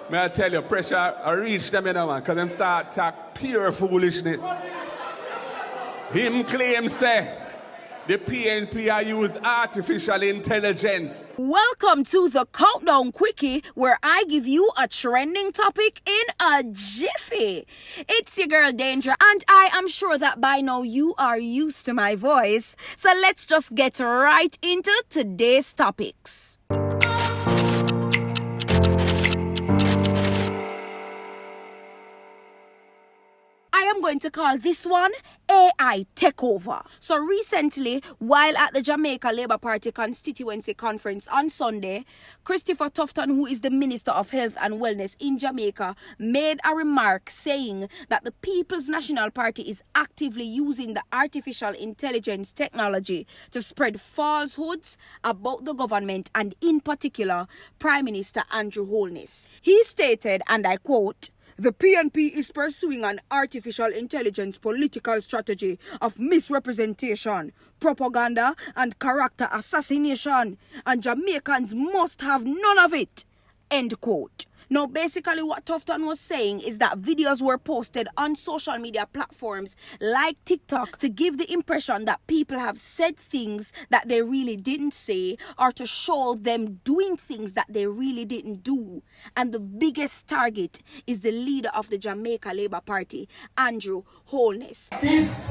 May I tell you, pressure I reach them, you know, man, because them start talk pure foolishness. Him claim say the PNP I use artificial intelligence. Welcome to the Countdown Quickie, where I give you a trending topic in a jiffy. It's your girl Danger, and I am sure that by now you are used to my voice. So let's just get right into today's topics. I am going to call this one AI Takeover. So recently, while at the Jamaica Labour Party constituency conference on Sunday, Christopher Tufton, who is the Minister of Health and Wellness in Jamaica, made a remark saying that the People's National Party is actively using the artificial intelligence technology to spread falsehoods about the government and in particular, Prime Minister Andrew Holness. He stated, and I quote, "The PNP is pursuing an artificial intelligence political strategy of misrepresentation, propaganda, and character assassination, and Jamaicans must have none of it." End quote. Now, basically what Tufton was saying is that videos were posted on social media platforms like TikTok to give the impression that people have said things that they really didn't say, or to show them doing things that they really didn't do. And the biggest target is the leader of the Jamaica Labour Party, Andrew Holness. This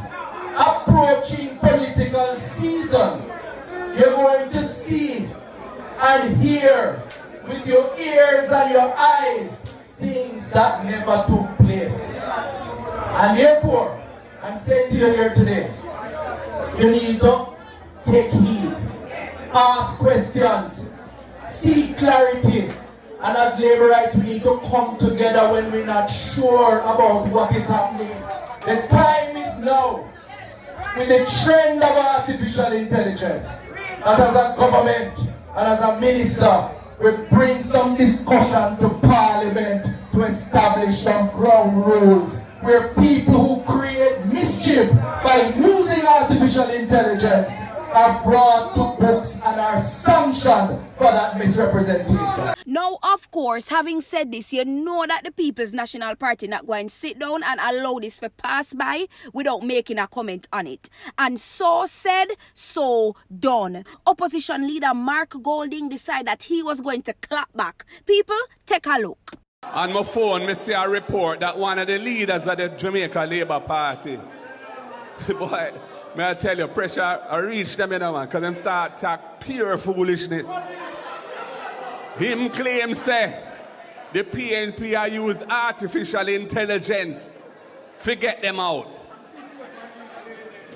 approaching political season, you're going to see and hear with your ears and your eyes things that never took place. And therefore, I'm saying to you here today, you need to take heed, ask questions, seek clarity, and as Labourites we need to come together when we're not sure about what is happening. The time is now, with the trend of artificial intelligence, that as a government and as a minister, we bring some discussion to Parliament to establish some ground rules where people who create mischief by using artificial intelligence are brought to books and are sanctioned for that misrepresentation. Now, of course, having said this, you know that the People's National Party not going to sit down and allow this to pass by without making a comment on it. And so said, so done. Opposition leader Mark Golding decided that he was going to clap back. People, take a look. On my phone, I see a report that one of the leaders of the Jamaica Labour Party, boy, may I tell you, pressure I reach them, you know, man, because them start talk pure foolishness. Him claim say the PNP I use artificial intelligence. Forget them out.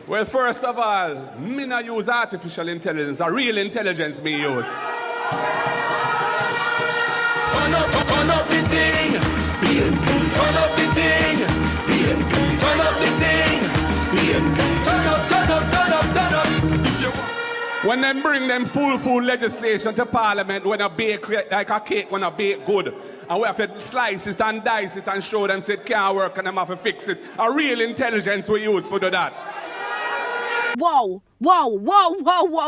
Well, first of all, me not use artificial intelligence. A real intelligence me use. Turn up the thing. Turn up the thing. Turn up the thing. Turn up. When them bring them full legislation to Parliament, when a bake like a cake, when a bake good, and we have to slice it and dice it and show them say it can't work and them have to fix it. A real intelligence we use for do that. Whoa. Mr.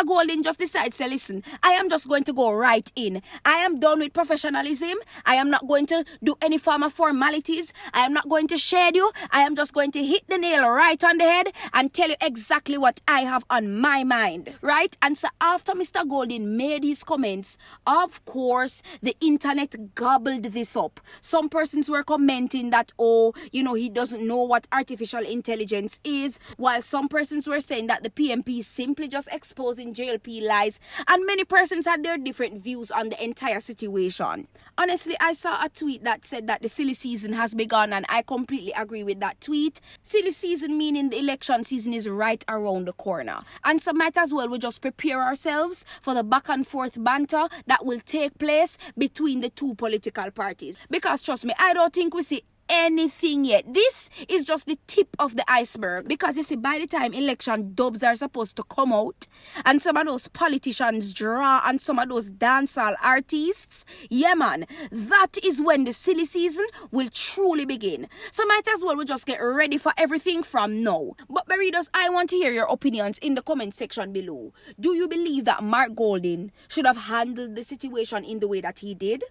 Golden just decides, say, listen, I am just going to go right in. I am done with professionalism. I am not going to do any form of formalities. I am not going to shade you. I am just going to hit the nail right on the head and tell you exactly what I have on my mind, right? And so after Mr. Golden made his comments, of course, the internet gobbled this up. Some persons were commenting that, he doesn't know what artificial intelligence is, while some persons were saying that the PNP is simply just exposing JLP lies, and many persons had their different views on the entire situation. Honestly, I saw a tweet that said that the silly season has begun, and I completely agree with that tweet. Silly season meaning the election season is right around the corner, and so might as well we just prepare ourselves for the back and forth banter that will take place between the two political parties, because trust me, I don't think we see anything yet. This is just the tip of the iceberg, because you see, by the time election dubs are supposed to come out and some of those politicians draw and some of those dancehall artists, yeah man, that is when the silly season will truly begin. So might as well we just get ready for everything from now. But Berridos, I want to hear your opinions in the comment section below. Do you believe that Mark Golding should have handled the situation in the way that he did?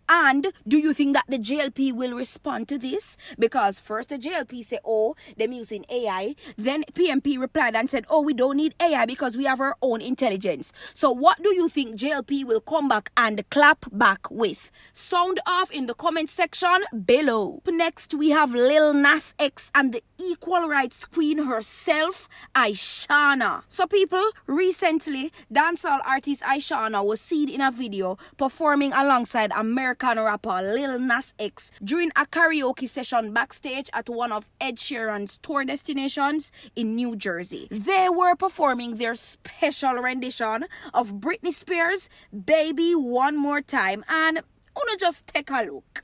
And do you think that the JLP will respond to this? Because first the JLP said, oh, them using AI. Then PNP replied and said, oh, we don't need AI because we have our own intelligence. So what do you think JLP will come back and clap back with? Sound off in the comment section below. Next, we have Lil Nas X and the equal rights queen herself, Ishawna. So people, recently, dancehall artist Ishawna was seen in a video performing alongside American rapper Lil Nas X during a karaoke session backstage at one of Ed Sheeran's tour destinations in New Jersey. They were performing their special rendition of Britney Spears' Baby One More Time, and wanna just take a look.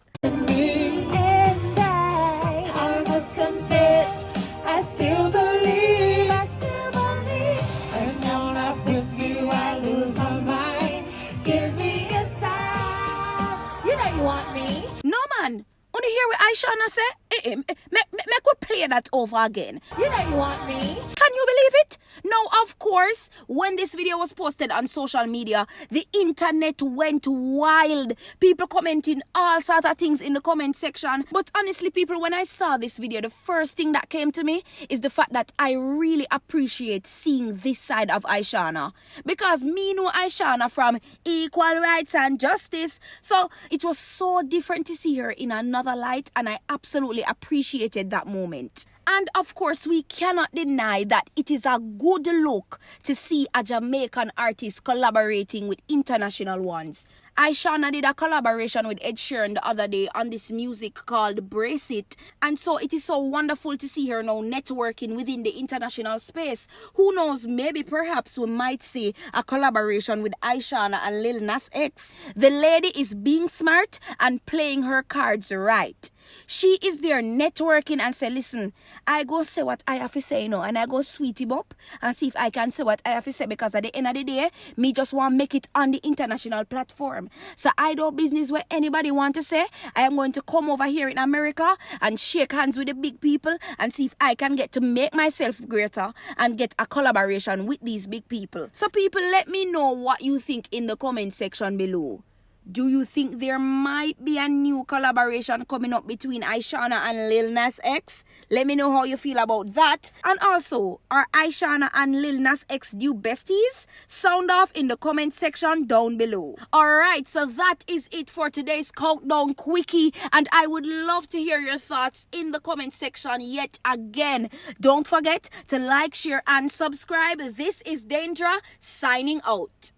I must confess, I still believe, and now I'm with you, I lose my mind. Give me a sign. You know you want me. No man, wanna hear what Ishawna say? Make we play that over again. You know you want me. Can you believe it? Now, of course, when this video was posted on social media, the internet went wild. People commenting all sorts of things in the comment section. But honestly, people, when I saw this video, the first thing that came to me is the fact that I really appreciate seeing this side of Ishawna. Because me know Ishawna from Equal Rights and Justice. So it was so different to see her in another light, and I absolutely appreciated that moment. And of course, we cannot deny that it is a good look to see a Jamaican artist collaborating with international ones. Ishawna did a collaboration with Ed Sheeran the other day on this music called Brace It. And so it is so wonderful to see her now networking within the international space. Who knows, maybe perhaps we might see a collaboration with Ishawna and Lil Nas X. The lady is being smart and playing her cards right. She is there networking and say, listen, I go say what I have to say now, and I go sweet him up and see if I can say what I have to say, because at the end of the day, me just want to make it on the international platform. So I do business where anybody want to say. I am going to come over here in America and shake hands with the big people and see if I can get to make myself greater and get a collaboration with these big people. So people, let me know what you think in the comment section below. Do you think there might be a new collaboration coming up between Ishawna and Lil Nas X? Let me know how you feel about that. And also, are Ishawna and Lil Nas X new besties? Sound off in the comment section down below. Alright, so that is it for today's Countdown Quickie. And I would love to hear your thoughts in the comment section yet again. Don't forget to like, share, and subscribe. This is Danger, signing out.